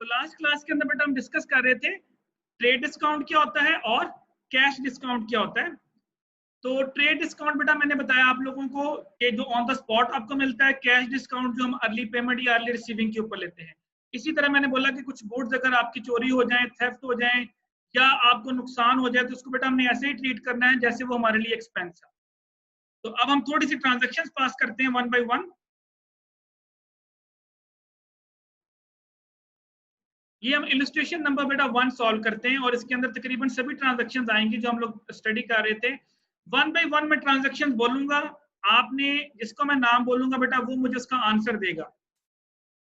तो last class के अंदर बेटा हम डिस्कस कर रहे थे ट्रेड डिस्काउंट क्या होता है और कैश डिस्काउंट क्या होता है। तो ट्रेड डिस्काउंट बेटा मैंने बताया आप लोगों को कि जो ऑन द स्पॉट आपको मिलता है, कैश डिस्काउंट जो हम अर्ली पेमेंट या अर्ली रिसीविंग के ऊपर लेते हैं। इसी तरह मैंने बोला कि कुछ गुड्स अगर आपकी चोरी हो जाए, थेफ्ट हो जाए या आपको नुकसान हो जाए तो उसको बेटा हमने ऐसे ही ट्रीट करना है जैसे वो हमारे लिए एक्सपेंस है। तो अब हम थोड़ी सी ट्रांजेक्शन पास करते हैं वन बाय वन। ये हम इलस्ट्रेशन नंबर बेटा 1 सॉल्व करते हैं और इसके अंदर तकरीबन सभी ट्रांजैक्शंस आएंगी जो हम लोग स्टडी कर रहे थे। वन बाय वन में ट्रांजैक्शंस बोलूंगा, आपने जिसको मैं नाम बोलूंगा बेटा वो मुझे उसका आंसर देगा।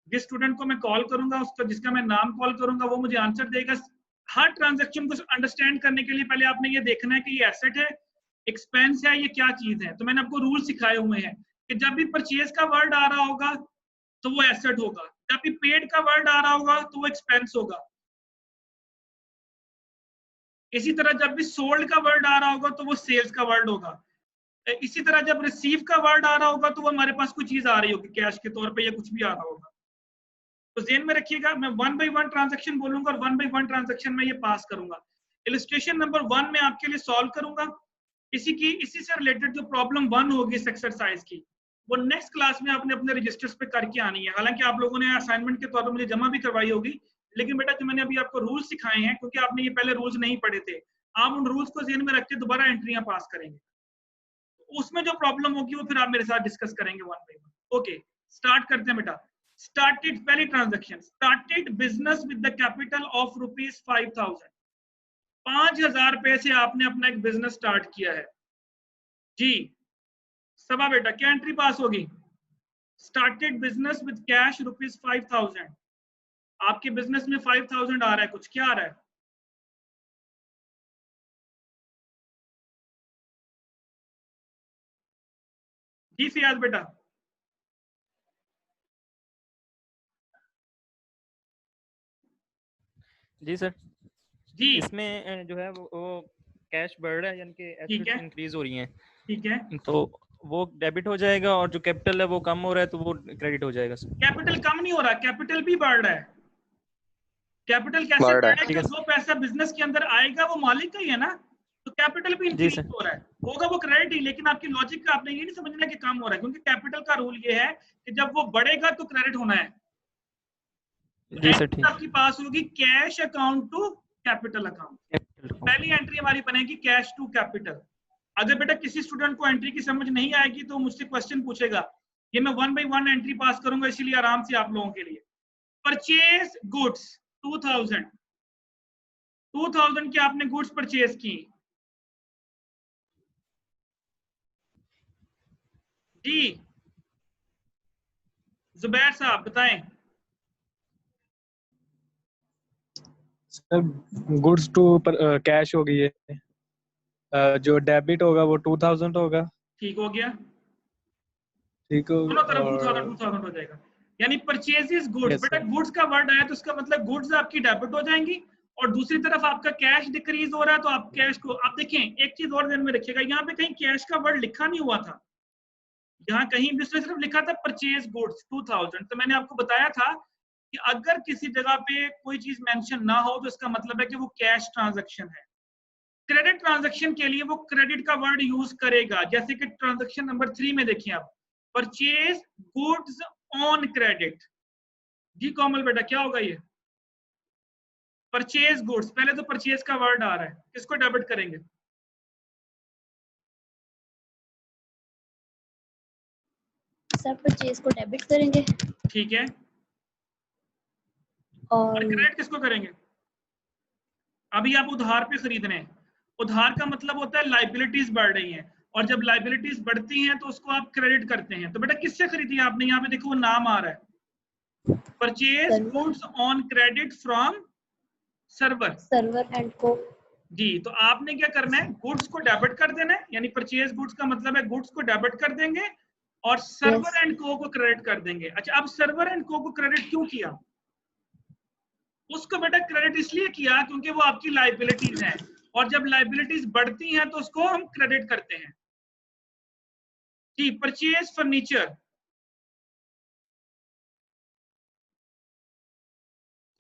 जिस स्टूडेंट को मैं कॉल करूंगा उसका जिसका मैं नाम कॉल करूंगा वो मुझे आंसर देगा। हर ट्रांजैक्शन को अंडरस्टैंड करने के लिए पहले आपने ये देखना है कि ये एसेट है, एक्सपेंस है, ये क्या चीज है। तो मैंने आपको रूल सिखाए हुए हैं कि जब भी परचेज का वर्ड आ रहा होगा तो वो एसेट होगा, जब भी पेड का वर्ड आ रहा होगा तो वो एक्सपेंस होगा। इसी तरह जब भी सोल्ड का वर्ड आ रहा होगा तो वो सेल्स का वर्ड होगा। इसी तरह जब रिसीव का वर्ड आ रहा होगा तो वो हमारे पास कोई चीज आ रही होगी कैश के तौर पे या कुछ भी आ रहा होगा। तो ज़हन में रखिएगा, मैं वन बाय वन ट्रांजैक्शन बोलूंगा और वन बाय वन ट्रांजैक्शन में ये पास करूंगा। इलस्ट्रेशन नंबर 1 में आपके लिए सॉल्व करूंगा। इसी से रिलेटेड जो प्रॉब्लम 1 होगी इस एक्सरसाइज की वो नेक्स्ट क्लास में आपने अपने रजिस्टर्स पे करके आनी है। हालांकि आप लोगों ने असाइनमेंट के तौर पर मुझे जमा भी करवाई होगी, लेकिन बेटा जो मैंने अभी आपको रूल्स सिखाए हैं क्योंकि आपने ये पहले रूल्स नहीं पढ़े थे, आप उन रूल्स को ज़हन में रख के दोबारा एंट्रियां पास करेंगे। उसमें जो प्रॉब्लम होगी वो फिर आप मेरे साथ डिस्कस करेंगे one by one. Okay, start करते हैं बेटा। स्टार्टेड पहली transaction, started business with the capital of ₹5,000। 5,000 रुपए से आपने अपना एक बिजनेस स्टार्ट किया है जी। सबा बेटा क्या एंट्री पास होगी? Started business with cash ₹5,000। आपके बिजनेस में 5,000 आ रहा है, कुछ क्या आ रहा है? जी फियाज बेटा। जी सर, जी इसमें जो है वो कैश बढ़ रहा है, यानी कि ठीक है, एसेट्स इंक्रीज हो रही हैं, ठीक है। तो वो डेबिट हो जाएगा और जो कैपिटल है वो कम हो रहा है तो वो क्रेडिट हो जाएगा सर। कैपिटल कम नहीं हो रहा, कैपिटल भी बढ़ रहा है। कैपिटल कैसे बढ़ बढ़ रहा रहा है ठीक कि है जो पैसा बिजनेस के अंदर आएगा वो मालिक का ही है ना, तो कैपिटल भी जी इंक्रीज सर। हो रहा है। होगा वो क्रेडिट ही, लेकिन आपकी लॉजिक का आपने ये नहीं समझना कि कम हो रहा है, क्योंकि कैपिटल का रूल ये है कि जब वो बढ़ेगा तो क्रेडिट होना है। तो जी सर एंट्री ठीक। आपकी पास होगी cash account to capital account. Capital तो पहली एंट्री हमारी बनेगी कैश टू कैपिटल। अगर बेटा किसी स्टूडेंट को एंट्री की समझ नहीं आएगी तो मुझसे क्वेश्चन पूछेगा, ये मैं वन बाय वन एंट्री पास करूंगा इसीलिए आराम से आप लोगों के लिए। परचेज गुड्स 2000 की आपने गुड्स परचेज की जी। जुबैर साहब बताएं। सर गुड्स टू कैश हो गई है, जो डेबिट होगा वो 2000 होगा। ठीक हो गया, ठीक हो दोनों तरफ और 2000 हो जाएगा। यानी परचेजेस गुड्स, यस बेटा सर। गुड्स का वर्ड आया तो उसका मतलब गुड्स आपकी डेबिट हो जाएंगी और दूसरी तरफ आपका कैश डिक्रीज हो रहा है तो आप कैश को, आप देखें एक चीज और ध्यान में रखिएगा, यहाँ पे कहीं कैश का वर्ड लिखा नहीं हुआ था, यहाँ कहीं भी उसने सिर्फ लिखा था परचेज गुड्स 2000। तो मैंने आपको बताया था कि अगर किसी जगह पे कोई चीज मेंशन ना हो तो इसका मतलब है कि वो कैश ट्रांजैक्शन है। क्रेडिट ट्रांजैक्शन के लिए वो क्रेडिट का वर्ड यूज करेगा, जैसे कि ट्रांजैक्शन नंबर 3 में देखिए आप, परचेज गुड्स ऑन क्रेडिट। जी कोमल बेटा क्या होगा ये? परचेज गुड्स, पहले तो परचेज का वर्ड आ रहा है, किसको डेबिट करेंगे? सर परचेज को डेबिट करेंगे ठीक है, और क्रेडिट किसको करेंगे? अभी आप उधार पे खरीद रहे हैं, उधार का मतलब होता है लाइबिलिटीज बढ़ रही हैं, और जब लाइबिलिटीज बढ़ती हैं तो उसको आप क्रेडिट करते हैं। तो बेटा किससे खरीदी आपने? यहाँ पे देखो वो नाम आ रहा है, purchase goods on credit from server. Server and को। जी, तो आपने क्या करना है, गुड्स को डेबिट कर देना है, यानी परचेज गुड्स का मतलब है गुड्स को डेबिट कर देंगे और सर्वर एंड को क्रेडिट कर देंगे। अच्छा, अब सर्वर एंड को क्रेडिट क्यों किया? उसको बेटा क्रेडिट इसलिए किया क्योंकि वो आपकी लाइबिलिटीज हैं, और जब लाइबिलिटीज बढ़ती हैं तो उसको हम क्रेडिट करते हैं जी। परचेज फर्नीचर,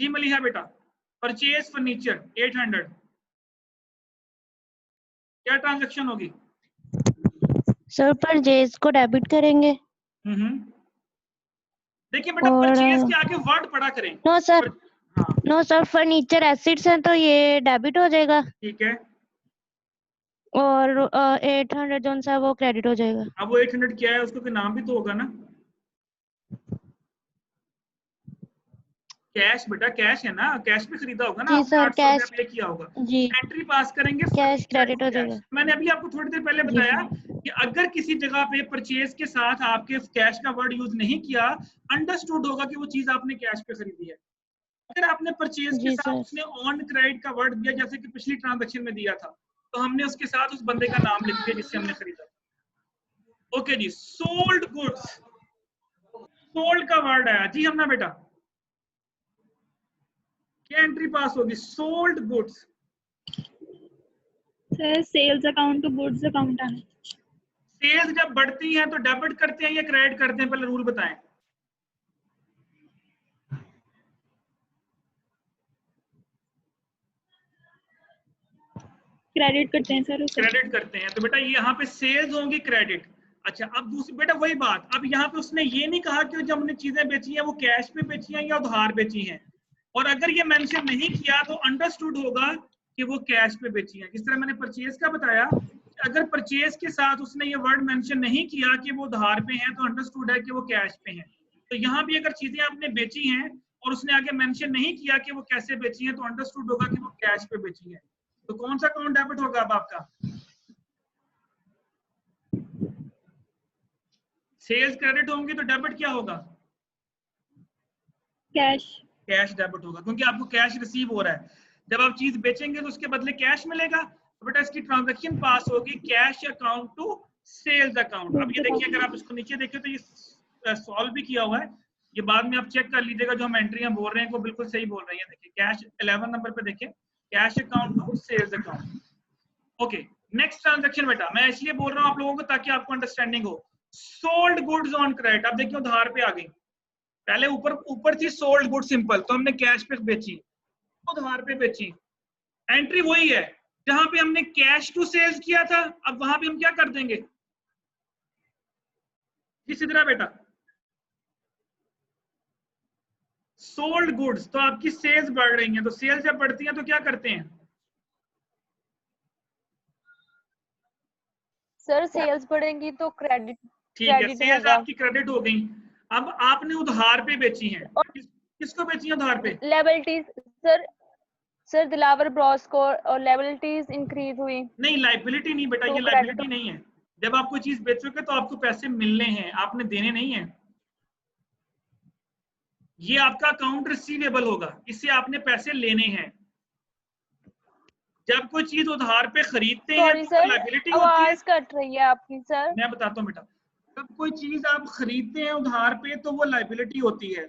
जी मलिहा बेटा, परचेज फर्नीचर 800, क्या ट्रांजैक्शन होगी? सर परचेज को डेबिट करेंगे देखिए बेटा, और परचेज के आगे वर्ड पढ़ा करें। नो सर, हाँ नो सर, फर्नीचर एसिड्स हैं तो ये डेबिट हो जाएगा ठीक है। और 800 जो सा वो क्रेडिट हो जाएगा। अब वो 800 क्या है, उसको कोई नाम भी तो होगा ना? कैश बेटा, कैश है ना, कैश पे खरीदा होगा ना जी आपने, सर, 800 रुपया कैश, पे किया होगा। जी एंट्री पास करेंगे कैश फर्नीचर क्रेडिट टू हो कैश। जाएगा। मैंने अभी आपको थोड़ी देर पहले जी बताया सर, कि अगर किसी जगह पे परचेज के साथ आपके कैश का वर्ड यूज नहीं किया, अंडरस्टूड होगा कि वो चीज आपने कैश पे खरीदी है। अगर आपने परचेज के जी साथ सर, उसने ऑन क्रेडिट का वर्ड दिया, जैसे कि पिछली ट्रांजैक्शन में दिया था, तो हमने उसके साथ उस बंदे का नाम लिख दिया जिससे हमने खरीदा। ओके जी, सोल्ड गुड्स, सोल्ड का वर्ड आया जी हमने बेटा, क्या एंट्री पास होगी? Sold goods. Sir sales account to goods account आना। सेल्स जब बढ़ती हैं तो डेबिट करते हैं या क्रेडिट करते हैं, पहले रूल बताएं। क्रेडिट करते हैं सर उसे। क्रेडिट करते हैं, तो बेटा ये यहाँ पे सेल्स होंगी क्रेडिट। अच्छा, अब दूसरी बेटा वही बात, अब यहाँ पे उसने ये नहीं कहा कि जो हमने चीजें बेची हैं वो कैश पे बेची हैं या उधार बेची हैं, और अगर ये मेंशन नहीं किया तो अंडरस्टूड होगा कि वो कैश पे बेची हैं। जिस तरह मैंने परचेज का बताया, अगर परचेज के साथ उसने ये वर्ड मेंशन नहीं किया कि वो उधार पे हैं, तो अंडरस्टूड है कि वो कैश पे हैं। तो यहाँ भी अगर चीजें आपने बेची हैं और उसने आगे मेंशन नहीं किया कि वो कैसे बेची हैं, तो अंडरस्टूड होगा कि वो कैश पे बेची हैं। तो कौन सा अकाउंट डेबिट होगा अब आपका? सेल्स क्रेडिट होंगे तो डेबिट क्या होगा? कैश। कैश डेबिट होगा, क्योंकि आपको कैश रिसीव हो रहा है। जब आप चीज बेचेंगे तो उसके बदले कैश मिलेगा, तो बेटा इसकी ट्रांजैक्शन पास होगी cash account to sales account. अब ये देखिए, अगर आप इसको नीचे देखें तो ये सॉल्व भी किया हुआ है, ये बाद में आप चेक कर लीजिएगा, जो हम एंट्रियां बोल रहे हैं वो बिल्कुल सही बोल रही है। देखिए कैश 11 नंबर पे देखिए, cash account to sales account. Okay, next transaction बेटा, मैं इसलिए बोल रहा हूँ आप लोगों को ताकि आपको अंडरस्टैंडिंग हो। सोल्ड गुड्स ऑन क्रेडिट, अब देखिए उधार पे आ गई। पहले ऊपर थी सोल्ड गुड सिंपल, तो हमने कैश पे बेची, उधार पे बेची। एंट्री वही है जहां पे हमने कैश टू सेल्स किया था, अब वहां पे हम क्या कर देंगे? इसी तरह बेटा सोल्ड गुड्स, तो आपकी सेल्स बढ़ रही हैं, तो सेल्स जब बढ़ती हैं तो क्या करते हैं? सर सेल्स बढ़ेंगी तो क्रेडिट ठीक है, क्रेडिट सेल्स होगा। आपकी क्रेडिट हो गई। अब आपने उधार पे बेची हैं, और किसको बेची है उधार पे? लायबिलिटीज सर दिलावर ब्रॉस को और लायबिलिटीज इंक्रीज हुई नहीं, लाइबिलिटी नहीं बेटा, तो ये क्रेडिट। लाइबिलिटी नहीं है। जब आप कोई चीज बेचोगे तो आपको पैसे मिलने हैं, आपने देने नहीं है। ये आपका अकाउंट रिसीवेबल होगा, इससे आपने पैसे लेने हैं। जब कोई चीज उधार पे खरीदते हैं सॉरी तो सर, लायबिलिटी होती है। आवाज कट रही है आपकी सर। मैं बताता हूँ बेटा, जब कोई चीज आप खरीदते हैं उधार पे तो वो लायबिलिटी होती है।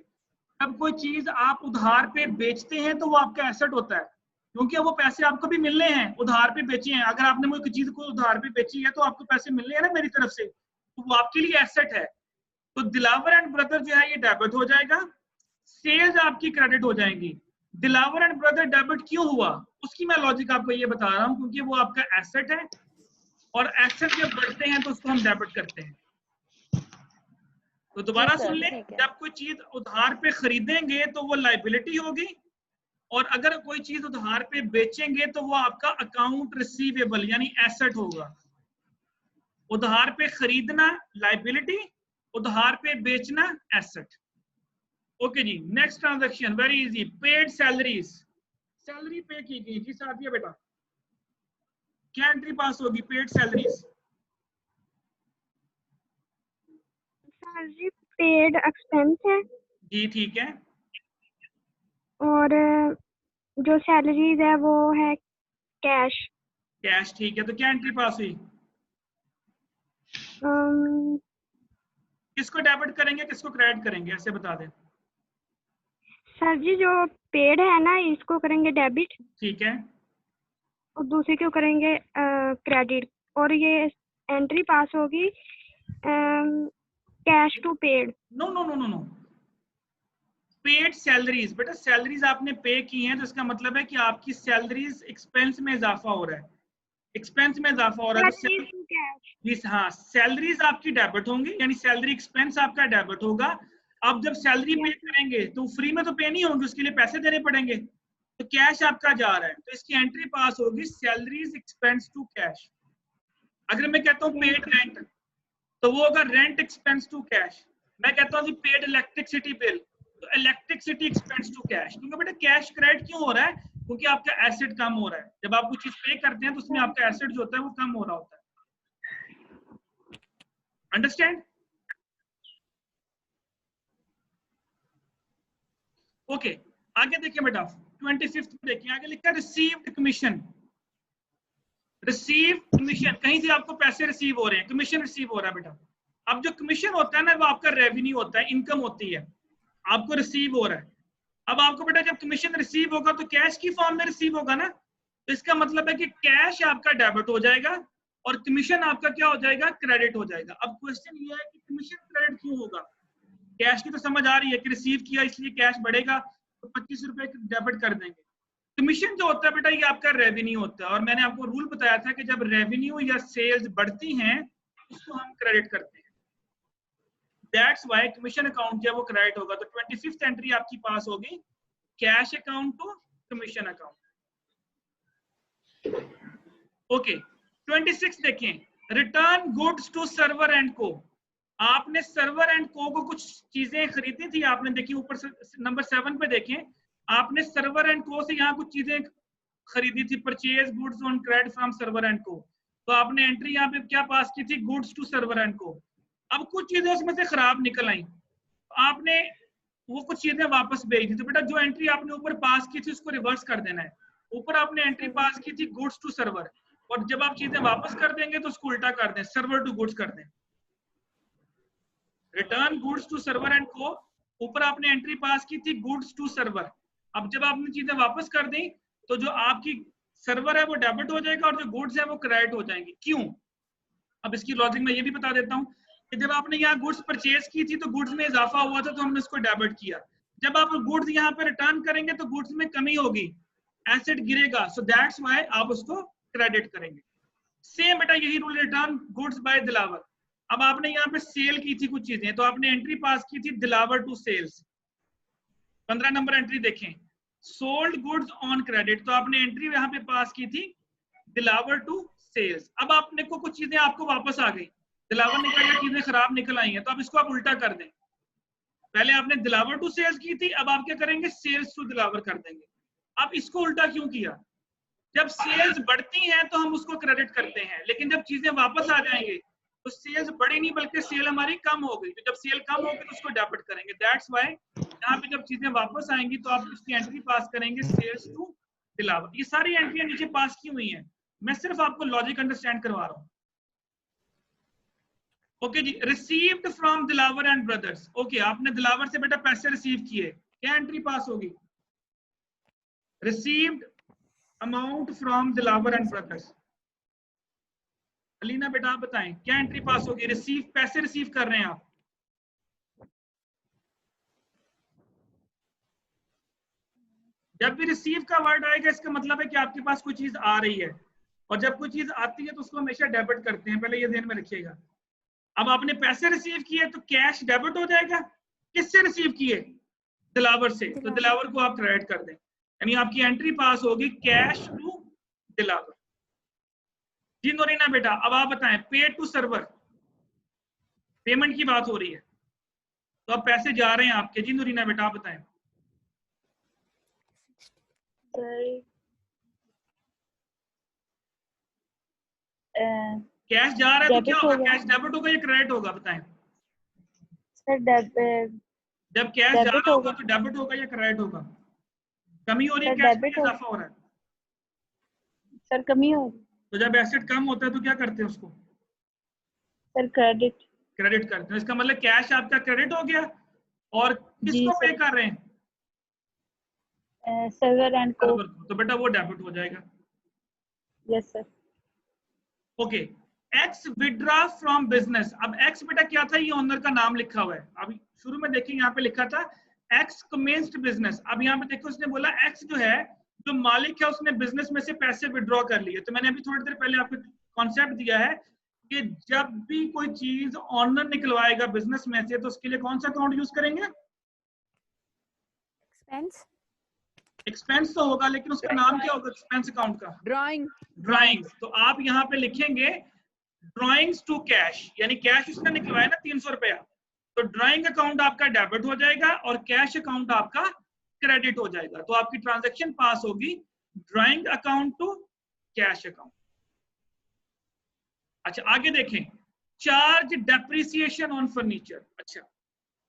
जब कोई चीज आप उधार पे बेचते हैं तो वो आपका एसेट होता है, क्योंकि वो पैसे आपको भी मिलने हैं, उधार पे बेचे हैं। अगर आपने कोई चीज को उधार पे बेची है तो आपको पैसे मिलने हैं ना मेरी तरफ से, तो वो आपके लिए एसेट है। तो दिलावर एंड ब्रदर जो है ये डेबिट हो जाएगा, सेल्स आपकी क्रेडिट हो जाएंगी। दिलावर एंड ब्रदर डेबिट क्यों हुआ, उसकी मैं लॉजिक आपको ये बता रहा हूँ, क्योंकि वो आपका एसेट है, और एसेट जब बढ़ते हैं तो उसको हम डेबिट करते हैं। तो दोबारा सुन ले, ठीक है। जब कोई चीज उधार पे खरीदेंगे तो वो लाइबिलिटी होगी, और अगर कोई चीज उधार पे बेचेंगे तो वो आपका अकाउंट रिसीवेबल यानी एसेट होगा। उधार पे खरीदना लाइबिलिटी, उधार पे बेचना एसेट। ओके जी, next transaction very easy, paid salaries, salary pay की गई जी साथिया बेटा, क्या एंट्री पास होगी? Paid salaries. Salary paid expense है जी ठीक है, और जो सैलरीज है वो है कैश। कैश ठीक है, तो क्या एंट्री पास हुई? किसको डेबिट करेंगे किसको क्रेडिट करेंगे, ऐसे बता दें। सर जी जो पेड है ना इसको करेंगे डेबिट ठीक है, और दूसरे को करेंगे क्रेडिट, और ये एंट्री पास होगी cash to paid. No no no no no, paid salaries, बेटा सैलरीज आपने पे की हैं तो इसका मतलब है कि आपकी सैलरीज एक्सपेंस में इजाफा हो रहा है, एक्सपेंस में इजाफा हो रहा है। तो हाँ, सैलरीज आपकी डेबिट होंगी, यानी सैलरी एक्सपेंस आपका डेबिट होगा। अब जब सैलरी पे करेंगे तो फ्री में तो पे नहीं होंगे, उसके लिए पैसे देने पड़ेंगे, तो कैश आपका जा रहा है, तो इसकी एंट्री पास होगी सैलरीज एक्सपेंस टू कैश। अगर मैं कहता हूँ पेड रेंट तो वो होगा रेंट एक्सपेंस टू कैश। मैं कहता हूँ पेड इलेक्ट्रिसिटी बिल तो इलेक्ट्रिसिटी एक्सपेंस टू कैश। क्योंकि बेटा कैश क्रेडिट क्यों हो रहा है? क्योंकि आपका एसेट कम हो रहा है। जब आप कुछ चीज पे करते हैं तो उसमें आपका एसेट जो होता है वो कम हो रहा होता है। अंडरस्टैंड? ओके, आगे देखिए बेटा 25th में देखिए, आगे लिखा है रिसीव्ड कमीशन। रिसीव कमीशन, कहीं से आपको पैसे रिसीव हो रहे हैं, कमीशन रिसीव हो रहा है बेटा। अब जो कमीशन होता है ना वो आपका रेवेन्यू होता है, इनकम होती है, आपको रिसीव हो रहा है। अब आपको बेटा जब कमीशन रिसीव होगा तो कैश की फॉर्म में रिसीव होगा ना, तो इसका मतलब है कि कैश आपका डेबिट हो जाएगा और कमीशन आपका क्या हो जाएगा? क्रेडिट हो जाएगा। अब क्वेश्चन ये है कि कमीशन क्रेडिट क्यों होगा? कैश की तो समझ आ रही है कि रिसीव किया इसलिए कैश बढ़ेगा, तो 25 रुपए डेबिट कर देंगे। कमीशन जो होता है बेटा ये आपका रेवेन्यू होता है, और मैंने आपको रूल बताया था कि जब रेवेन्यू या सेल्स बढ़ती हैं उसको हम क्रेडिट करते हैं। दैट्स व्हाई कमीशन अकाउंट जो है वो क्रेडिट होगा। तो 25th एंट्री आपकी पास होगी, cash account to commission account. Okay, 26 देखें, return goods to Sarvar and co. आपने सर्वर एंड को कुछ चीजें खरीदी थी, आपने देखी ऊपर नंबर 7 पे देखें, आपने सर्वर एंड को से यहाँ कुछ चीजें खरीदी थी, purchase goods on credit from server and को। तो आपने एंट्री यहाँ पे क्या पास की थी? गुड्स टू सर्वर एंड को। अब कुछ चीजें उसमें से खराब निकल आई, आपने वो कुछ चीजें वापस भेज दी। तो बेटा जो एंट्री आपने ऊपर पास की थी उसको रिवर्स कर देना है। ऊपर आपने एंट्री पास की थी गुड्स टू सर्वर, और जब आप चीजें वापस कर देंगे तो उसको उल्टा कर दें, सर्वर टू गुड्स कर दें। Return goods to Sarvar and co, ऊपर आपने एंट्री पास की थी गुड्स टू सर्वर। अब जब आपने चीजें वापस कर दी तो जो आपकी सर्वर है वो डेबिट हो जाएगा और जो गुड्स है वो क्रेडिट हो जाएंगी। क्यों? अब इसकी लॉजिक मैं ये भी बता देता हूँ कि जब आपने यहाँ गुड्स परचेज की थी तो गुड्स में इजाफा हुआ था तो हमने उसको डेबिट किया। जब आप गुड्स यहाँ पे रिटर्न करेंगे तो गुड्स में कमी होगी, एसेट गिरेगा, सो दैट्स व्हाई आप उसको क्रेडिट करेंगे। सेम बेटा यही rule, return goods by Dilawar. अब आपने यहाँ पे सेल की थी कुछ चीजें, तो आपने एंट्री पास की थी Dilawar to sales. 15 number entry देखें, सोल्ड गुड्स ऑन क्रेडिट, तो आपने एंट्री यहाँ पे पास की थी दिलावर टू सेल्स। अब आपने को कुछ चीजें आपको वापस आ गई, दिलावर निकल गया, चीजें खराब निकल आई हैं, तो अब इसको आप उल्टा कर दें। पहले आपने दिलावर टू सेल्स की थी, अब आप क्या करेंगे? सेल्स टू दिलावर कर देंगे। अब इसको उल्टा क्यों किया? जब सेल्स बढ़ती हैं तो हम उसको क्रेडिट करते हैं, लेकिन जब चीजें वापस आ जाएंगे तो सेल्स बढ़ी नहीं बल्कि सेल हमारी कम हो गई, तो जब सेल कम होगी तो उसको डेबिट करेंगे। दैट्स व्हाई यहाँ पे जब चीजें वापस आएंगी तो आप इसकी एंट्री पास करेंगे सेल्स टू दिलावर। ये सारी एंट्रियां नीचे पास की हुई हैं, मैं सिर्फ आपको लॉजिक अंडरस्टैंड करवा रहा हूँ। ओके जी, received from Dilawar and brothers. Okay, आपने दिलावर से बेटा पैसे रिसीव किए, क्या एंट्री पास होगी? Received amount from Dilawar and brothers. Alina बेटा आप बताएं क्या एंट्री पास होगी? रिसीव, पैसे रिसीव कर रहे हैं आप। जब भी रिसीव का वर्ड आएगा इसका मतलब है कि आपके पास कोई चीज आ रही है, और जब कोई चीज आती है तो उसको हमेशा डेबिट करते हैं, पहले ये ध्यान में रखिएगा। अब आपने पैसे रिसीव किए तो कैश डेबिट हो जाएगा। किससे रिसीव किए? दिलावर से, तो दिलावर को आप क्रेडिट कर दें, यानी आपकी एंट्री पास होगी कैश टू दिलावर। जी नोरीना बेटा अब आप बताएं, पे टू सर्वर, पेमेंट की बात हो रही है तो अब पैसे जा रहे हैं आपके। जी नोरीना बेटा आप बताएं। कैश जा रहा है तो क्या होगा? कैश डेबिट होगा या क्रेडिट होगा? बताएं सर। डेबिट। जब कैश जा रहा होगा तो डेबिट होगा या क्रेडिट होगा? कमी हो रही है, कैश में इजाफा हो रहा है? सर कमी हो रही। तो जब एसेट कम होता है तो क्या करते हैं उसको? Sir credit. क्रेडिट करते हैं। इसका मतलब कैश आपका क्रेडिट हो गया, और किसको पे कर रहे हैं? सर्वर एंड को। तो बेटा वो डेबिट हो जाएगा। Yes sir. Okay, x withdraw from business. अब एक्स बेटा क्या था? ये ओनर का नाम लिखा हुआ है। अभी शुरू में देखिए यहाँ पे लिखा था एक्स कमेंस्ड बिजनेस। अब यहाँ पे देखो उसने बोला एक्स जो है, जो मालिक है उसने बिजनेस में से पैसे विड्रॉ कर लिए। तो मैंने अभी थोड़ी देर पहले आपको कॉन्सेप्ट दिया है कि जब भी कोई चीज ऑनर निकलवाएगा बिजनेस में से, तो उसके लिए कौन सा अकाउंट यूज करेंगे? एक्सपेंस। एक्सपेंस तो होगा, लेकिन उसका नाम क्या होगा एक्सपेंस अकाउंट का? ड्राइंग। ड्राइंग्स। तो आप यहाँ पे लिखेंगे ड्राइंग्स टू कैश, यानी कैश उसने निकलवाया ना 300 रुपया, तो ड्राइंग अकाउंट आपका डेबिट हो जाएगा और कैश अकाउंट आपका क्रेडिट हो जाएगा। तो आपकी ट्रांजैक्शन पास होगी drawing account to cash account. अच्छा आगे देखें, चार्ज डेप्रिसिएशन ऑन फर्नीचर। अच्छा,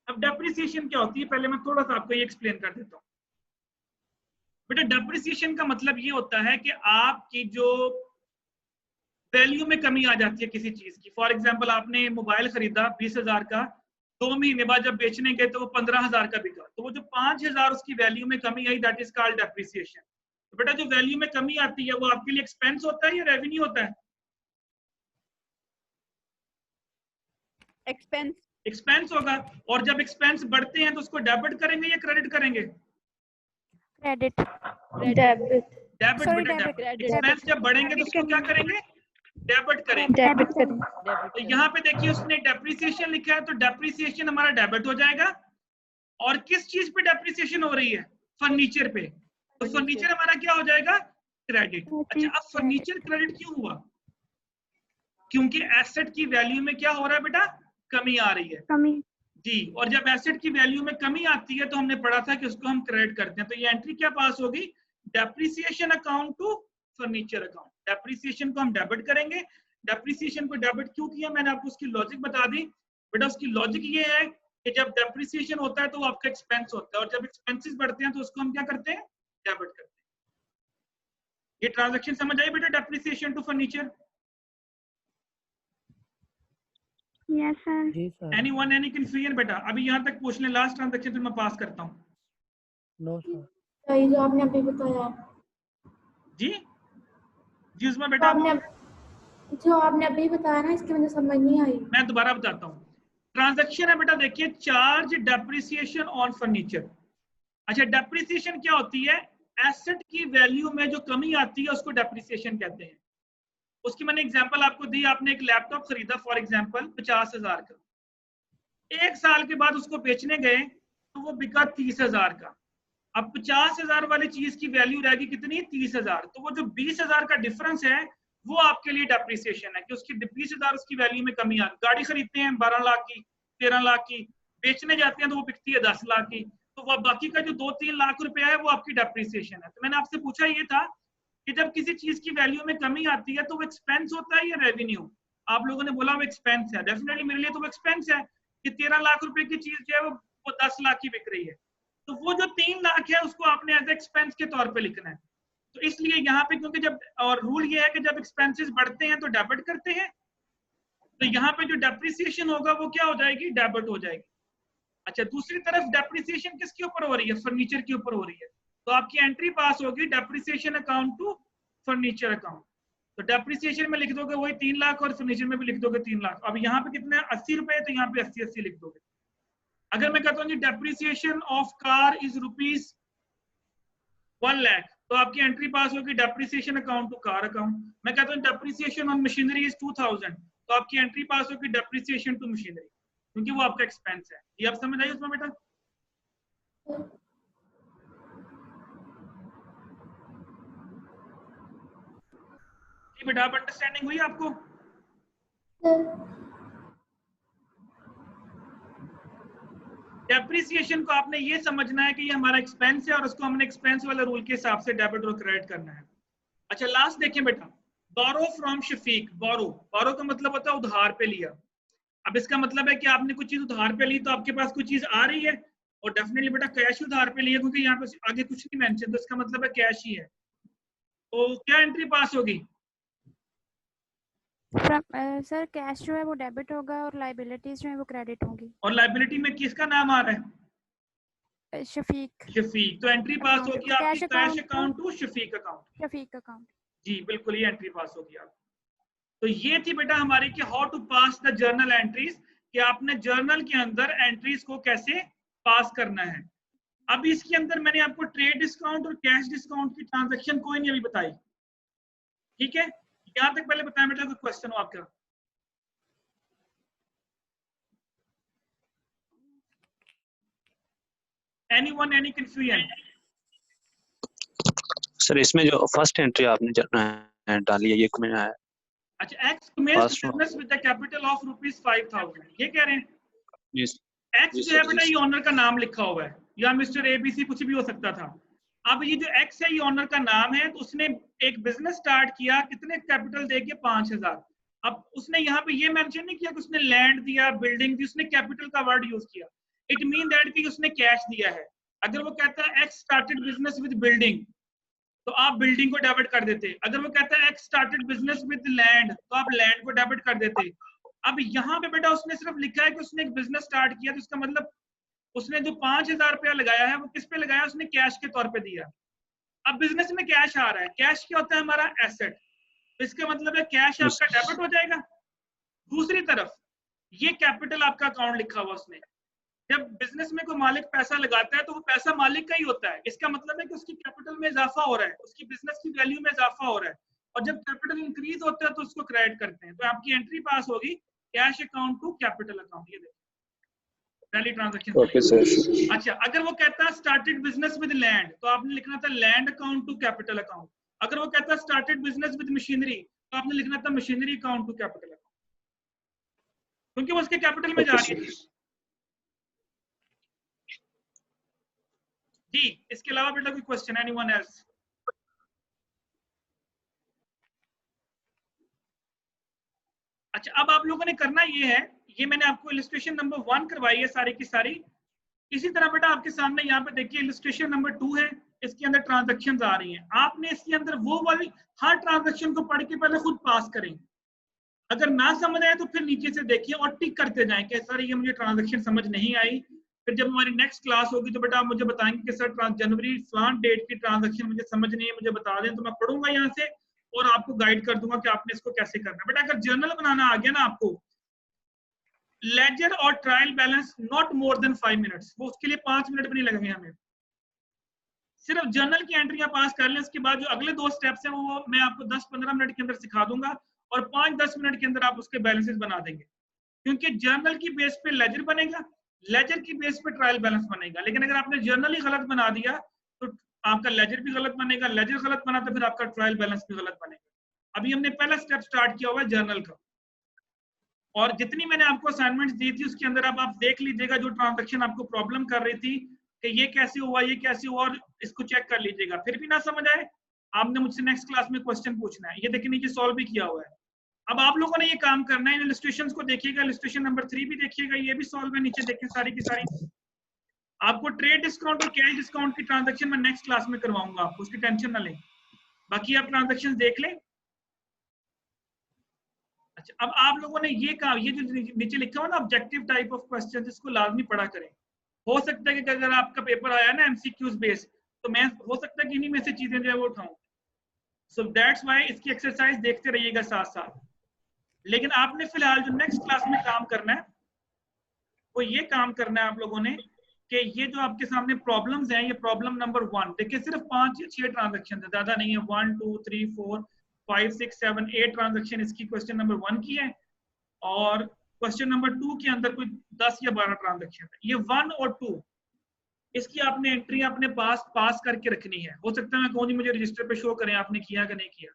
अब डेप्रिसिएशन क्या होती है, पहले मैं थोड़ा सा आपको ये एक्सप्लेन कर देता हूँ। बेटा डेप्रिसिएशन का मतलब ये होता है कि आपकी जो वैल्यू में कमी आ जाती है किसी चीज की। फॉर एग्जांपल आपने मोबाइल खरीदा 20,000 का, 2 महीने बाद जब बेचने गए तो वो 15,000 का बिका, तो वो जो 5,000 उसकी वैल्यू में कमी आई, दैट इज कॉल्ड डेप्रिसिएशन। तो बेटा जो वैल्यू में कमी आती है वो आपके लिए एक्सपेंस होता है या रेवेन्यू होता है? एक्सपेंस। एक्सपेंस होगा। और जब एक्सपेंस बढ़ते हैं तो उसको डेबिट करेंगे या क्रेडिट करेंगे? क्रेडिट। डेबिट। डेबिट Sorry, बेटा, debit, डेबिट। debit. एक्सपेंस जब बढ़ेंगे तो उसको क्या करेंगे? डेबिट करेंगे। डेबिट करेंगे। तो यहाँ पे देखिए उसने डेप्रिसिएशन लिखा है, तो डेप्रिसिएशन हमारा डेबिट हो जाएगा। और किस चीज पे डेप्रिसिएशन हो रही है? फर्नीचर पे। तो फर्नीचर हमारा क्या हो जाएगा? क्रेडिट। अच्छा, अब फर्नीचर क्रेडिट क्यों हुआ? क्योंकि एसेट की वैल्यू में क्या हो रहा है बेटा? कमी आ रही है। कमी। जी, और जब एसेट की वैल्यू में कमी आती है तो हमने पढ़ा था कि उसको हम क्रेडिट करते हैं। तो ये एंट्री क्या पास होगी? Depreciation account to furniture account. Depreciation को हम डेबिट करेंगे। डेप्रिसिएशन को डेबिट क्यों किया, मैंने आपको उसकी लॉजिक बता दी। बेटा उसकी लॉजिक ये है कि जब डेप्रिसिएशन होता है तो वो आपका एक्सपेंस होता है, और जब एक्सपेंसेस बढ़ते हैं तो उसको हम क्या करते हैं? डेबिट करते हैं। ये ट्रांजैक्शन समझ आई बेटा, depreciation to furniture? Yes sir. Anyone any confusion बेटा? अभी यहाँ तक पूछ लें, लास्ट ट्रांजैक्शन फिर मैं पास करता हूँ। No sir. जो आपने अभी बताया जी जी उसमें बेटा जो आपने अभी बताया ना, इसकी मुझे समझ नहीं आई। मैं दोबारा बताता हूँ। ट्रांजैक्शन है बेटा, देखिए चार्ज डेप्रिसिएशन ऑन फर्नीचर। अच्छा, डेप्रिसिएशन क्या होती है? एसेट की वैल्यू में जो कमी आती है उसको डेप्रिसिएशन कहते हैं। उसकी मैंने एग्जांपल आपको दी। आपने एक लैपटॉप खरीदा फॉर एग्जांपल 50,000 का, 1 साल के बाद उसको बेचने गए तो वो बिका 30,000 का। अब 50,000 वाली चीज की वैल्यू रहेगी कितनी? 30,000। तो वो जो 20,000 का डिफरेंस है वो आपके लिए डेप्रिसिएशन है कि उसकी 20,000 उसकी वैल्यू में कमी आ गई। गाड़ी खरीदते हैं 12 लाख की, 13 लाख की, बेचने जाते हैं तो वो बिकती है 10 लाख की, तो वो बाकी का जो 2-3 लाख रुपया है वो आपकी डेप्रिसिएशन है। तो मैंने आपसे पूछा ये था कि जब किसी चीज की वैल्यू में कमी आती है तो वो एक्सपेंस होता है या रेवेन्यू? आप लोगों ने बोला वो एक्सपेंस है। डेफिनेटली मेरे लिए तो वो एक्सपेंस है कि 13 लाख रुपए की चीज जो है वो 10 लाख की बिक रही है, तो वो जो 3 लाख है उसको आपने एज एक्सपेंस के तौर पे लिखना है। तो इसलिए यहाँ पे क्योंकि जब, और रूल ये है कि जब एक्सपेंसेस बढ़ते हैं तो डेबिट करते हैं, तो यहाँ पे जो डेप्रिसिएशन होगा वो क्या हो जाएगी? डेबिट हो जाएगी। अच्छा, दूसरी तरफ डेप्रिसिएशन किसके ऊपर हो रही है? फर्नीचर के ऊपर हो रही है। तो आपकी एंट्री पास होगी depreciation account to furniture account. तो डेप्रिसिएशन में लिख दोगे वही 3 लाख और फर्नीचर में भी लिख दोगे 3 लाख। अब यहाँ पे कितने 80 रुपए, तो यहाँ पे 80 लिख दोगे। अगर मैं कहता हूँ depreciation of car is ₹1 lakh, तो आपकी एंट्री पास होगी depreciation account to car account. मैं कहता हूँ डेप्रिसिएशन ऑन मशीनरी इज 2000, तो आपकी एंट्री पास होगी डेप्रिसिएशन टू मशीनरी, क्योंकि वो आपका एक्सपेंस है। ये आप समझ आइए उसमें बेटा? बेटा आप अंडरस्टैंडिंग हुई आपको? डेप्रिसिएशन को आपने ये समझना है कि ये हमारा एक्सपेंस है और उसको हमने एक्सपेंस वाले रूल के हिसाब से डेबिट और क्रेडिट करना है। अच्छा, लास्ट देखें बेटा, बोरो फ्रॉम शफीक। बोरो का मतलब होता है उधार पे लिया। अब इसका मतलब है कि आपने कुछ चीज उधार पे ली तो आपके पास कुछ चीज आ रही है, और डेफिनेटली बेटा कैश उधार पे लिया, क्योंकि यहाँ पे आगे कुछ नहीं मेंशन, तो इसका मतलब है कैश ही है। तो क्या एंट्री पास होगी? सर कैश जो है वो डेबिट होगा और लायबिलिटीज जो है वो क्रेडिट होंगी। और लायबिलिटी में किसका नाम आ रहा है? शफीक। शफीक। तो एंट्री पास होगी आपकी cash account to Shafiq account. Shafiq account. जी बिल्कुल, ये एंट्री पास होगी आप। तो ये थी बेटा हमारी कि how to pass the journal entries, कि आपने जर्नल के अंदर एंट्रीज को कैसे पास करना है। अब इसके अंदर मैंने आपको ट्रेड डिस्काउंट और कैश डिस्काउंट की ट्रांजैक्शन कोई नहीं अभी बताई, ठीक है? यहां तक पहले बताया बेटा, कोई क्वेश्चन हो आपका? Anyone, any confusion? सर इसमें जो फर्स्ट एंट्री आपने डाली है ये कमें है? अच्छा, X commences business with the capital of ₹5,000, ये कह रहे हैं? यस। एक्स जो है बेटा ये ऑनर का नाम लिखा हुआ है, या मिस्टर एबीसी कुछ भी हो सकता था। अब ये जो एक्स है ये ऑनर का नाम है, तो उसने एक बिजनेस स्टार्ट किया, कितने कैपिटल देके 5,000। अब उसने यहाँ पे ये मेंशन नहीं किया कि उसने लैंड दिया, बिल्डिंग दी, उसने कैपिटल का वर्ड यूज किया। इट मीन दैट कि उसने कैश दिया है। अगर वो कहता है x started business with building, तो आप बिल्डिंग को डेबिट कर देते। अगर वो कहता है x started business with land, तो आप लैंड को डेबिट कर देते। अब यहाँ पे बेटा उसने सिर्फ लिखा है कि उसने एक बिजनेस स्टार्ट किया, तो इसका मतलब उसने जो 5,000 रुपया लगाया है वो किस पे लगाया? उसने कैश के तौर पे दिया। अब बिजनेस में कैश आ रहा है, कैश क्या होता है? हमारा एसेट। तो इसका मतलब है कैश आपका डेबिट हो जाएगा। दूसरी तरफ ये कैपिटल आपका अकाउंट लिखा हुआ उसने। जब बिजनेस में कोई मालिक पैसा लगाता है तो वो पैसा मालिक का ही होता है। इसका मतलब है कि उसकी कैपिटल में इजाफा हो रहा है, उसकी बिजनेस की वैल्यू में इजाफा हो रहा है। और जब कैपिटल इंक्रीज होता है तो उसको क्रेडिट करते हैं। तो आपकी एंट्री पास होगी cash account to capital account. ये देखो पहली ट्रांजैक्शन। Okay sir. अच्छा, अगर वो कहता है स्टार्टेड बिजनेस विद लैंड, तो आपने लिखना था land account to capital account. अगर वो कहता है स्टार्टेड बिजनेस विद मशीनरी, तो आपने लिखना था machinery account to capital account, क्योंकि वो उसके कैपिटल में जा रही है। जी, इसके अलावा बेटा कोई क्वेश्चन? Anyone else? अच्छा, अब आप लोगों ने करना ये है, ये मैंने आपको इलस्ट्रेशन नंबर 1 करवाई है सारी की सारी। इसी तरह बेटा आपके सामने यहाँ पे देखिए इलस्ट्रेशन नंबर 2 है, इसके अंदर ट्रांजैक्शंस आ रही हैं। आपने इसके अंदर वो वाली हर ट्रांजैक्शन को पढ़ के पहले खुद पास करें। अगर ना समझ आए तो फिर नीचे से देखिए और टिक करते जाएं कि सर ये मुझे ट्रांजैक्शन समझ नहीं आई। फिर जब हमारी नेक्स्ट क्लास होगी तो बेटा आप मुझे बताएंगे कि सर जनवरी फलान डेट की ट्रांजैक्शन मुझे समझ नहीं है, मुझे बता दें, तो मैं पढ़ूंगा यहाँ से और आपको गाइड कर दूंगा कि आपने इसको कैसे करना है। बेटा अगर जर्नल बनाना आ गया ना आपको, लेजर और trial balance not more than 5 minutes, वो उसके लिए 5 मिनट भी नहीं लगेंगे हमें। सिर्फ जर्नल की एंट्रियां पास कर लें, उसके बाद जो अगले 2 स्टेप्स हैं वो मैं आपको 10-15 मिनट के अंदर सिखा दूंगा और 5-10 मिनट के अंदर आप उसके बैलेंसेस बना देंगे। क्योंकि जर्नल की बेस पे लेजर बनेगा, लेजर की बेस पे ट्रायल बैलेंस बनेगा। लेकिन अगर आपने जर्नल ही गलत बना दिया तो आपका लेजर भी गलत बनेगा, लेजर गलत बना तो फिर आपका ट्रायल बैलेंस भी गलत बनेगा। अभी हमने पहला स्टेप स्टार्ट किया हुआ है जर्नल का, और जितनी मैंने आपको असाइनमेंट्स दी थी उसके अंदर अब आप देख लीजिएगा जो ट्रांजैक्शन आपको प्रॉब्लम कर रही थी कि ये कैसे हुआ, ये कैसे हुआ, और इसको चेक कर लीजिएगा। फिर भी ना समझ आए आपने मुझसे नेक्स्ट क्लास में क्वेश्चन पूछना है। ये देखिए नीचे सॉल्व भी किया हुआ है। अब आप लोगों ने ये काम करना है, इलस्ट्रेशंस को देखिएगा, इलस्ट्रेशन नंबर 3 भी देखिएगा, ये भी सॉल्व है, नीचे देखिए सारी की सारी। आपको ट्रेड डिस्काउंट और कैश डिस्काउंट की ट्रांजैक्शन मैं नेक्स्ट क्लास में करवाऊंगा, आपको उसकी टेंशन ना लें। बाकी आप ट्रांजैक्शन देख लें। अच्छा, अब आप लोगों ने ये कहा, ये जो नीचे लिखा हुआ ना ऑब्जेक्टिव टाइप ऑफ क्वेश्चन, इसको लाजमी पढ़ा करें। हो सकता है कि अगर आपका पेपर आया ना एमसीक्यूज बेस, तो मैं हो सकता है कि इन्हीं में से चीजें जो है वो उठाऊं। सो दैट्स व्हाई इसकी एक्सरसाइज देखते रहिएगा साथ साथ। लेकिन आपने फिलहाल जो नेक्स्ट क्लास में काम करना है वो ये काम करना है आप लोगों ने कि ये जो आपके सामने प्रॉब्लम्स हैं, ये प्रॉब्लम नंबर 1 देखिए, सिर्फ 5 या 6 ट्रांजैक्शन है, ज्यादा नहीं है। 1 2 3 4 5 6 7 8 ट्रांजैक्शन इसकी क्वेश्चन नंबर 1 की है, और क्वेश्चन नंबर 2 के अंदर कोई 10 या 12 ट्रांजैक्शन है। ये 1 और 2 इसकी आपने एंट्री अपने पास करके रखनी है। हो सकता है मैं कहूँ जी मुझे रजिस्टर पे शो करें आपने किया कि नहीं किया।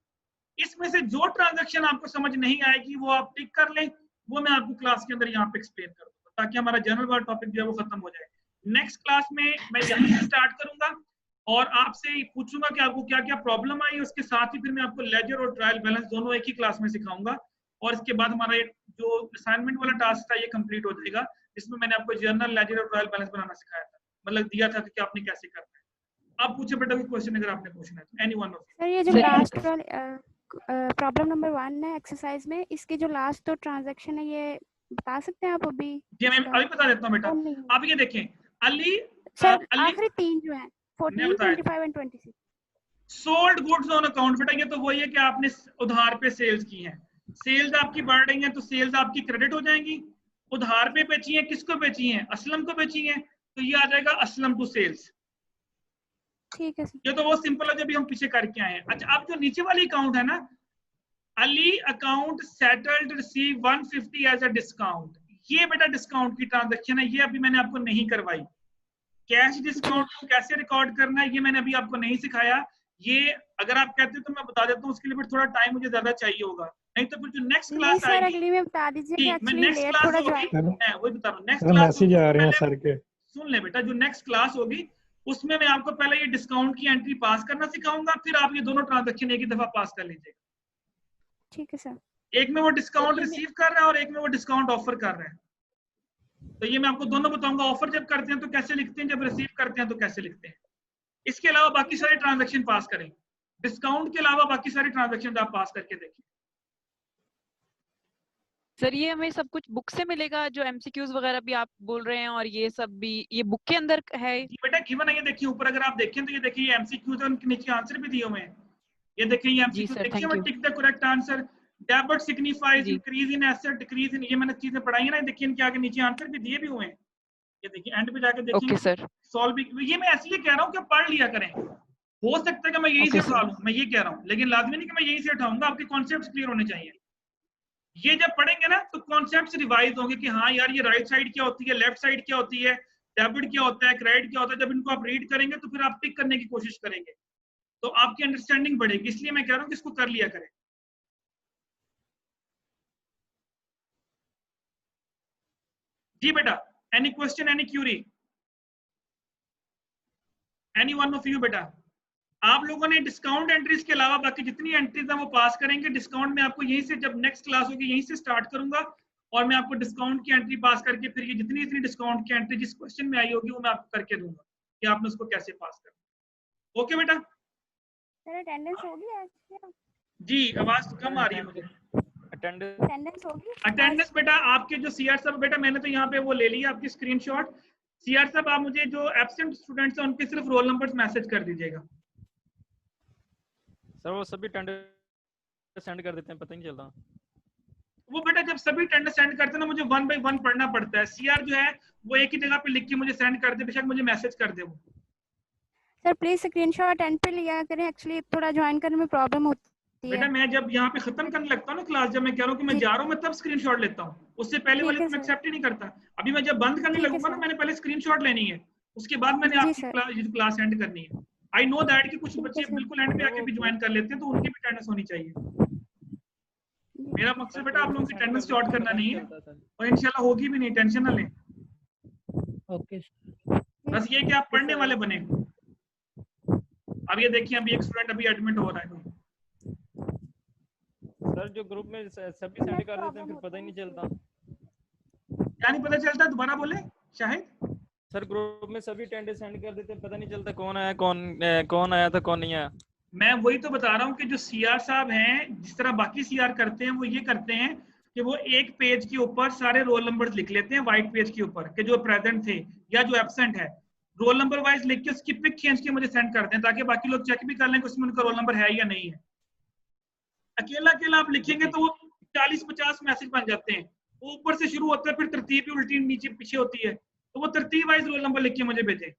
इसमें से जो ट्रांजैक्शन आपको समझ नहीं आएगी वो आप टिक कर लें, वो मैं आपको क्लास के अंदर यहाँ पे एक्सप्लेन करूंगा, ताकि हमारा जनरल वाला टॉपिक जो है वो खत्म हो जाए। नेक्स्ट क्लास में मैं यहाँ से स्टार्ट करूंगा और आपसे पूछूंगा कि आपको क्या क्या प्रॉब्लम आई, उसके साथ ही फिर मैं आपको लेजर और ट्रायल बैलेंस दोनों एक ही क्लास में सिखाऊंगा। और इसके बाद हमारा जो असाइनमेंट वाला टास्क था ये कंप्लीट हो जाएगा, जिसमें मैंने आपको जर्नल, लेजर और ट्रायल बैलेंस बनाना सिखाया था, मतलब दिया था कि आपने कैसे करना है। आप पूछे बेटा कोई क्वेश्चन अगर आपने पूछना है तो। एनीवन ऑफ सर ये जो लास्ट प्रॉब्लम नंबर 1 है एक्सरसाइज में, इसकी जो लास्ट 2 ट्रांजैक्शन है ये बता सकते हैं आप अभी? जी मैं अभी बता देता हूँ बेटा। आप ये देखें, अली सर आखिरी 3 जो हैं 14, 25 and 26 sold goods on account. बेटा ये तो वही है कि आपने उधार पे सेल्स की हैं, सेल्स आपकी बढ़ रही हैं तो सेल्स आपकी क्रेडिट हो जाएंगी। उधार पे बेची हैं, किसको बेची हैं? असलम को बेची हैं, तो ये आ जाएगा असलम टू सेल्स। ठीक है सर। ये तो वो सिंपल है जो भी हम पीछे करके आए हैं। अच्छा, अब जो नीचे वाली अकाउंट है ना, Ali account settled receive 150 as a discount, ये बेटा डिस्काउंट की ट्रांजैक्शन है, ये अभी मैंने आपको नहीं करवाई। कैश डिस्काउंट को कैसे रिकॉर्ड करना है ये मैंने अभी आपको नहीं सिखाया। ये अगर आप कहते हो तो मैं बता देता हूँ, उसके लिए फिर थोड़ा टाइम मुझे ज्यादा चाहिए होगा, नहीं तो फिर जो नेक्स्ट नहीं क्लास सर, आएगी, अगली में बता दीजिए कि मैं एक्चुअली नेक्स्ट लेट क्लास थोड़ा होगी, ज्वाइन। मैं वही बता रहा हूँ, नेक्स्ट क्लास मैसेज आ रहे हैं सर के। सुन ले बेटा, जो नेक्स्ट क्लास होगी उसमें मैं आपको पहले ये डिस्काउंट की एंट्री पास करना सिखाऊंगा, फिर आप ये दोनों ट्रांजैक्शन एक ही दफा पास कर लीजिएगा। ठीक है सर। एक में वो डिस्काउंट रिसीव कर रहा है और एक में वो डिस्काउंट ऑफर कर रहा है। तो ये मैं आपको दोनों बताऊंगा, ऑफर जब करते हैं तो कैसे लिखते हैं, जब रिसीव करते हैं तो कैसे लिखते हैं। इसके अलावा बाकी सारे ट्रांजैक्शन पास करें, डिस्काउंट के अलावा बाकी सारे ट्रांजैक्शन आप पास करके देखिए। सर ये हमें सब कुछ बुक से मिलेगा, जो एमसीक्यूज वगैरह भी आप बोल रहे हैं और ये सब भी ये बुक के अंदर है? बेटा गिवन है, ये देखिए ऊपर अगर आप देखें तो ये देखिए ये एमसीक्यूज है, उनके नीचे आंसर भी दिए हुए हैं। ये देखिए ये एमसीक्यू देखिए मैं tick the correct answer, debit signifies increase in asset decrease in, ये मैंने चीजें पढ़ाई है ना, देखिए इनके आगे नीचे आंसर भी दिए भी हुए हैं। ये देखिए एंड पे जाके देखेंगे सर सॉल्विंग, ये मैं इसलिए कह रहा हूँ कि पढ़ लिया करें, हो सकता है कि मैं यही से उठा लूं, मैं ये कह रहा हूँ, लेकिन लाजमी नहीं कि मैं यही से उठाऊंगा, आपके कॉन्सेप्ट्स क्लियर होने चाहिए। ये जब पढ़ेंगे ना तो कॉन्सेप्ट्स रिवाइज होंगे कि हाँ यार ये राइट साइड क्या होती है, लेफ्ट साइड क्या होती है, डेबिट क्या होता है, क्रेडिट क्या होता है। जब इनको आप रीड करेंगे तो फिर आप टिक करने की कोशिश करेंगे, तो आपकी अंडरस्टैंडिंग बढ़ेगी, इसलिए मैं कह रहा हूँ कि इसको कर लिया करें। जी बेटा, any question, any Curie, any one of you? बेटा आप लोगों ने डिस्काउंट एंट्रीज के अलावा बाकी जितनी एंट्रीज हैं वो पास करेंगे। डिस्काउंट में आपको यहीं से, जब नेक्स्ट क्लास होगी यहीं से स्टार्ट करूंगा और मैं आपको डिस्काउंट की एंट्री पास करके फिर ये जितनी डिस्काउंट की एंट्री जिस क्वेश्चन में आई होगी वो मैं आपको करके दूंगा कि आपने उसको कैसे पास करना। ओके बेटा? सर अटेंडेंस होगी आज? जी आवाज कम आ रही है मुझे। अटेंडेंस होगी? अटेंडेंस बेटा आपके जो सीआर साहब, बेटा मैंने तो यहाँ पे वो ले लिया आपकी स्क्रीनशॉट। सीआर साहब आप मुझे जो एब्सेंट स्टूडेंट्स हैं उनके सिर्फ रोल नंबर्स मैसेज कर दीजिएगा। सर वो सभी अटेंडेंस सेंड कर देते हैं, पता ही नहीं चलता। वो बेटा जब सभी अटेंडेंस सेंड करते हैं ना, मुझे 1 by 1 पढ़ना पड़ता है। सीआर जो है वो एक ही जगह पे लिख के मुझे सेंड कर दे, बेशक मुझे मैसेज कर दे वो। सर प्लीज स्क्रीनशॉट एंड पे लिया करें, एक्चुअली थोड़ा ज्वाइन करने में प्रॉब्लम होती है। बेटा मैं जब यहाँ पे खत्म करने लगता हूँ ना क्लास, जब मैं कह रहा हूँ कि मैं जा रहा हूँ, मैं तब स्क्रीनशॉट लेता हूँ, उससे पहले वाले तो मैं एक्सेप्ट ही नहीं करता। अभी मैं जब बंद करने लगूंगा ना, मैंने पहले स्क्रीनशॉट लेनी है, उसके बाद मैंने आपकी क्लास एंड करनी है। आई नो दैट कि कुछ बच्चे बिल्कुल एंड पे आके भी ज्वाइन कर लेते हैं, तो उनकी भी अटेंडेंस होनी चाहिए। मेरा मकसद बेटा आप लोगों की अटेंडेंस शॉर्ट करना नहीं है, और इंशाल्लाह होगी भी नहीं, टेंशन ना लें। ओके बस ये कि आप पढ़ने वाले बने। अब ये देखिए अभी एक स्टूडेंट अभी एडमिट हो रहा है। सर जो ग्रुप में सभी सेंड कर देते हैं फिर पता ही नहीं चलता। क्या नहीं पता चलता? दोबारा बोले शाहिद। सर ग्रुप में सभी अटेंडेंस सेंड कर देते हैं, पता नहीं चलता कौन आया कौन आया था कौन नहीं आया। मैं वही तो बता रहा हूँ कि जो सीआर साहब हैं, जिस तरह बाकी सीआर करते हैं, वो ये करते हैं कि वो एक पेज के ऊपर सारे रोल नंबर्स लिख लेते हैं, व्हाइट पेज के ऊपर, कि जो प्रेजेंट थे या जो एब्सेंट है, रोल नंबर वाइज लिख के उसकी पिक खींच के मुझे सेंड करते हैं, ताकि बाकी लोग चेक भी कर लें कि उसमें उनका रोल नंबर है या नहीं है। अकेला अकेला आप लिखेंगे तो वो 40-50 मैसेज बन जाते हैं, वो ऊपर से शुरू होता है, फिर तरतीब उल्टी नीचे पीछे होती है, तो वो तरतीब वाइज रोल नंबर लिख के मुझे भेजें।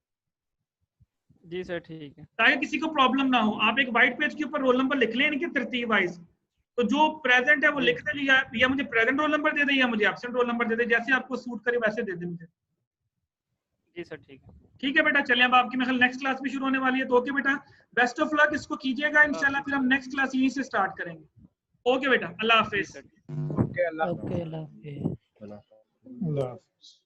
जी सर ठीक है, ताकि किसी को प्रॉब्लम ना हो। आप एक व्हाइट पेज के ऊपर रोल नंबर लिख लें इनके तरतीब वाइज, तो जो प्रेजेंट है वो लिख दे, या मुझे प्रेजेंट रोल नंबर दे दे या मुझे एब्सेंट रोल नंबर दे दे, जैसे आपको सूट करे वैसे दे दे मुझे। जी सर ठीक है। ठीक है बेटा, चलिए अब आपकी मेरे ख्याल नेक्स्ट क्लास भी शुरू होने वाली है, तो ओके बेटा, बेस्ट ऑफ लक, इसको कीजिएगा इंशाल्लाह, फिर हम नेक्स्ट क्लास यहीं से स्टार्ट करेंगे। ओके बेटा, अल्लाह हाफिज। ओके अल्लाह ओके अल्लाह हाफिज। हाफिज।